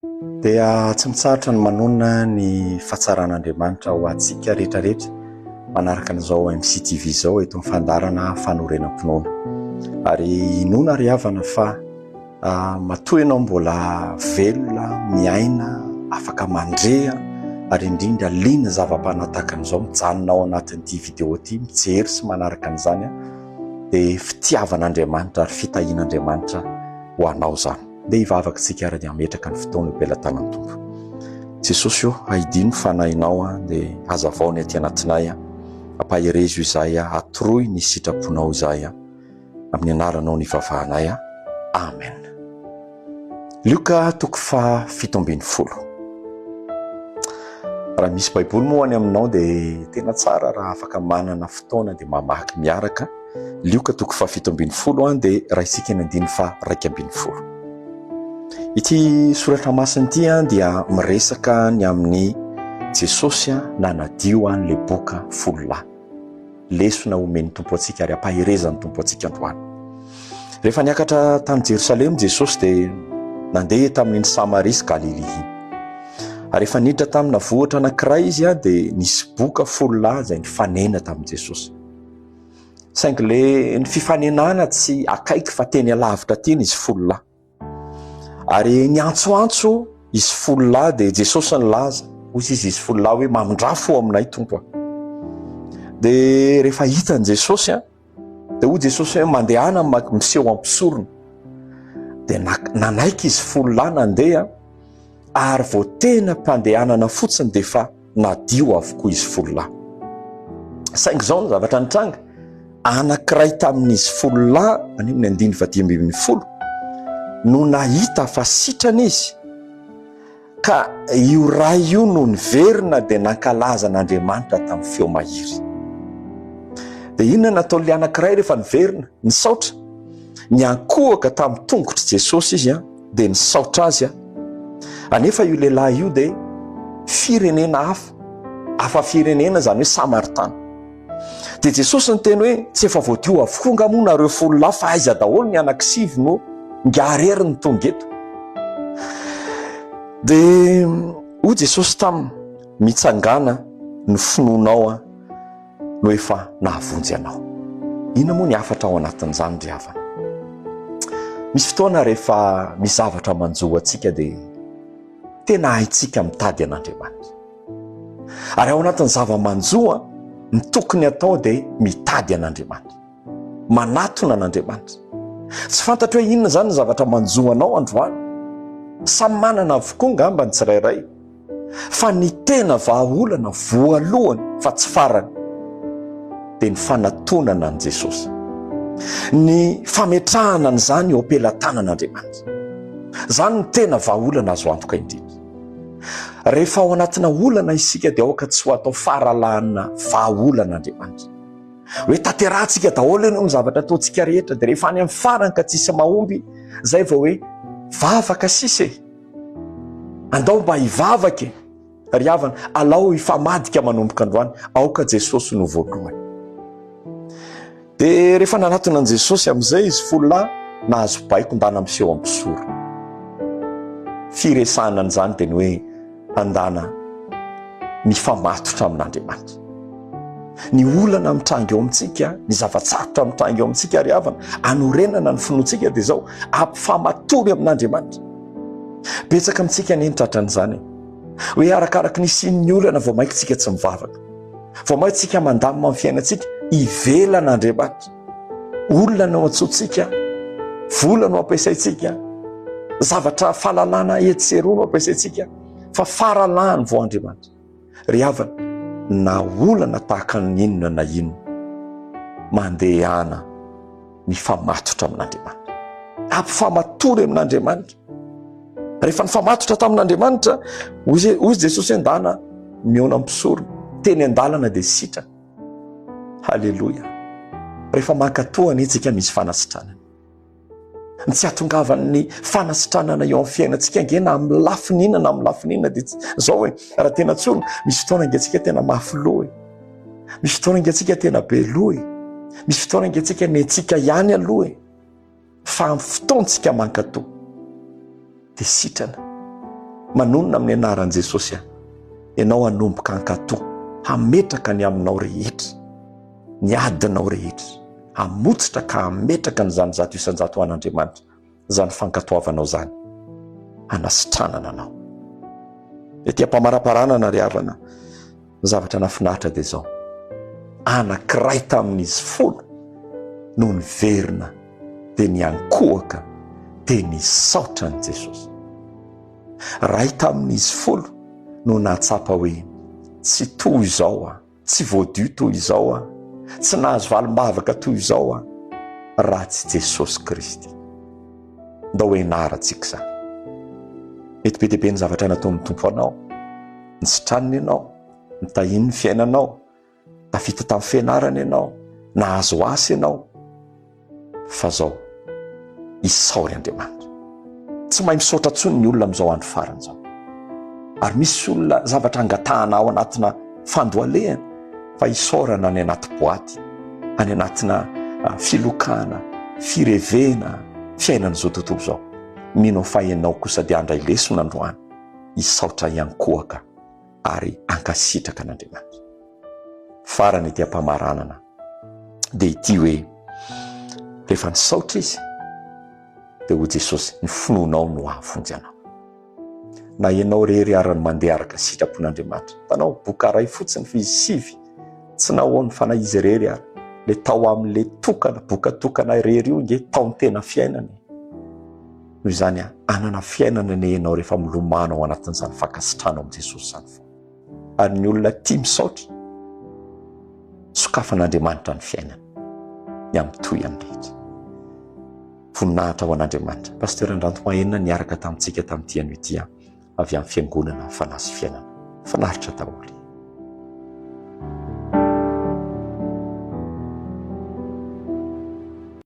dia tsy mitsarotra ny manonona ny fahatsaran'Andriamanitra ho antsika rehetrarehetra manaraka an'izao MCTV izao eto mifandarana fanorenam-pinoana ary inona ry havana fa matoa ianao mbola velona miaina afaka mandrea ary indrindra liana zava-panataka an'izao mijanonao anatin'ity video ity mijery sy manaraka an'izany dia fitiavan'Andriamanitra ary fitahian'Andriamanitra ho anao zany dia hivavaka tsika ary hametraka ny fotoana eo am-pelantanan'ny Tompo. Jesosy io haidino fanahinao dia hazavao ny aty anatinay ampaherezo izay atoroy ny sitraponao izay amin'ny anaranao ny vavahanay. Amen. Luka toko fa 17. Raha misy baiboly moa any aminao dia tena tsara raha afaka manana fotoana dia mamaky miaraka Luka toko fa 17 dia raha isika ny 2:20. Ity soratra masina ity dia miresaka ny amin'ny Jesosy nanadio an'ilay boka folo lahy, lesona omeny Tompo antsika ary ampaherezan'ny Tompo antsika androany. Rehefa niakatra tany Jerusalema Jesosy dia nandeha tamin'ny Samaria sy Galilea. Ary rehefa niditra tamina vohitra anankiray izy dia nisy boka folo lahy izay nifanena tamin'i Jesosy. Saingy ny fifanenana tsy akaiky fa teny alavitra teny izy folo lahy. Ary niantsoantso izy folo lahy dia Jesosy nilaza hoy izy folo lahy hoe mamindra fo aminay Tompo. Dia rehefa hitan'i Jesosy dia hoy Jesosy hoe mandehana miseho ampisorona. Dia nanaiky izy folo lahy nandeha ary vao tena mpandehanana fotsiny dia fa nadio avokoa izy folo lahy. Saingy izao ny zavatra nitranga, anankiray tamin'izy folo lahy any amin'ny 9:10 no nahita fa sitrana izy, ka io ray io no niverina dia nankalaza n'Andriamanitra tamin'ny feo mahiry. Dia inona nataon'ilay anankiray rehefa niverina? Nisaotra, niankohaka tamin'ny tongotry Jesosy izy dia nisaotra azy anefa io lehilahy io dia firenena hafa firenena zany hoe Samaritana. Dia Jesosy niteny hoe tsy efa voadio avokoa nga moa nareo folo lahy fa aiza daholo ny anankisivy no ngarery ny tonga eto. Dia hoy Jesosy taminy mitsangana ny finoanao no efa nahavonjy anao. Inona moa ny afatra ao anatin'izany ry havana? Misy fotoana rehefa misy zavatra manjoa antsika dia tena haitsika mitady an'Andriamanitra. Ary ao anatin'ny zava-manjoa ny tokony atao dia mitady an'Andriamanitra, manatona an'Andriamanitra. Tsy fantatra hoe inona zany ny zavatra manjoanao androany, samy manana avokoa ngamba ny tsirairay, fa ny tena vahaolana voalohany fa tsy farany dia ny fanatonana an' Jesosy, ny fametrahana an'izany eo am-pelantanan'Andriamanitra. Zany ny tena vahaolana azo antoka indrindra. Rehefa ao anatina olana isika dia aoka tsy ho atao faralahana vahaolan'Andriamanitra hoe tanterahantsika daholo eny amin'ny zavatra ataontsika rehetra, dia rehefa any amin'ny farany ka tsisy mahomby zay vao hoe vavaka sisy andao mba hivavaka ry havana, alao hifamadika manomboka androany, aoka Jesosy no voalohany. Dia rehefa nanatona an' Jesosy amin'izay izy folo lahy nahazo baiko ndana miseho ampisoro. Firesahana an'izany dia ny hoe andana mifamatotra amin'Andriamanitra. Ny olana mitranga eo amintsika, ny zavatsarotra mitranga eo amintsika ry havana, anorenana ny finoantsika dia izao ampifamatory amin'Andriamanitra. Betsaka amintsika nenitra n'izany hoe arakaraka ny sin'ny olana vao mainka tsika tsy mivavaka, vao mainka tsika mandamina amin'ny fiainantsika ivelan'Andriamanitra. Olona no antsointsika, vola no ampiasaintsika, zavatra fahalalana etseroa no ampiasaintsika, fa faralahany vao Andriamanitra. Ry havana, na olana tahaka ny inona na inona mandehana mifamatotra amin'Andriamanitra, ampifamatory amin'Andriamanitra. Rehefa nifamatotra tamin'Andriamanitra, hoy Jesosy andana miona ampisorona, teny andalana dia sitra. Halleloja. Rehefa mankatohana itsika misy fanasitranana, ny tsy hatongavan'ny fanasitranana eo amin'ny fiainantsika nge na amin'ny lafinina na amin'ny lafinina dia zao hoe raha tena tsorona, misy fotoana ngentsika tena mafy loha, misy fotoana ngentsika tena be loha, misy fotoana ngentsika nentsika ihany aloha, fa amin'ny fotoantsika mankatoa dia sitrana manonona amin'ny anaran'i Jesosy ianao hanomboka ankatoa hametraka ny aminao rehetra, ny adinao rehetra, hamotsitra ka hametraka ny zany zato isan-jato ho an'Andriamanitra, zany fankatoavanao zany hanasitranana anao. Etỳ ampamaraparanana ry havana, zavatra nafinahitra dia zao, anankiray tamin'izy 10 no niverina dia niankohaka dia nisaotra ny Jesosy. Ray tamin'izy 10 no nahatsapa hoe tsy toy izao tsy voadio toy izao tsy nahazo valim-bavaka toy izao raha tsy Jesosy Kristy. Ndao hoe naratsika zany. Mety be dia be ny zavatra nataon'ny Tompo anao, nisitraniny ianao, nitahiny ny fiainanao, tafita tamin'ny fianarana ianao, nahazo asy ianao, fa zao isaory Andriamanitra. Tsy mahay misaotra tsony ny olona amin'izao andro farany izao. Ary misy olona zavatra angatahana ao anatina fandoalehana, fa isaorana any anaty boaty, any anatina filokana, firevena, fiainan'izao tontolo izao. Mino fa ianao kosa dia andray lesona androany, isaotra iankohaka ary ankasitraka an'Andriamanitra. Farany ity ampamaranana dia ity hoe rehefa nisaotra izy dia ho Jesosy ny finoanao no ahavonjy anao. Na ianao rery arany mandeha araka sitrapon'Andriamanitra, tanao bokaray fotsiny fa izy sivy, tsy nahoany fa na izy rery ary le tao amin'le tokana, boka tokana rery io nge taony tena fiainany. Noho izany anana fiainana ne ianao rehefa milomano ao anatin'izany fankasitrana amin'i Jesosy zany fo. Ary ny olona tia misaotra, sokafan'Andriamanitra ny fiainana, ny amitoy amin'ny rehetra. Voninahitra ho an'Andriamanitra. Pasteur Andranto Mahenina niaraka tamintsika tamin'ity anio ity avy amin'ny fiangonana Fanasy Fiainana. Fanaritra daholo.